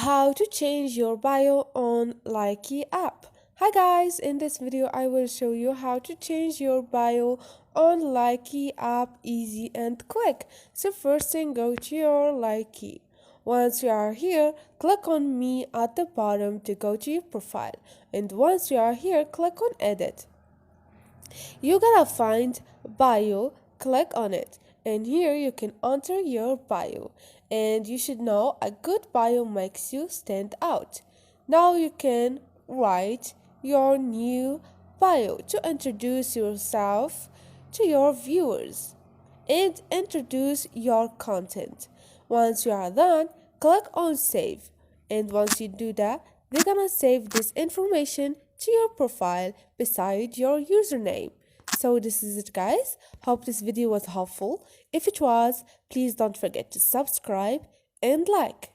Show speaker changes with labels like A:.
A: How to change your bio on Likee app. Hi guys, in this video I will show you how to change your bio on Likee app easy and quick. So first thing, go to your Likee. Once you are here, click on me at the bottom to go to your profile. And once you are here, click on edit. You're gonna find bio, click on it, and here you can enter your bio. And you should know a good bio makes you stand out. Now you can write your new bio to introduce yourself to your viewers and introduce your content. Once you are done, click on save. And once you do that, they're gonna save this information to your profile beside your username. So this is it guys. Hope this video was helpful. If it was, please don't forget to subscribe and like.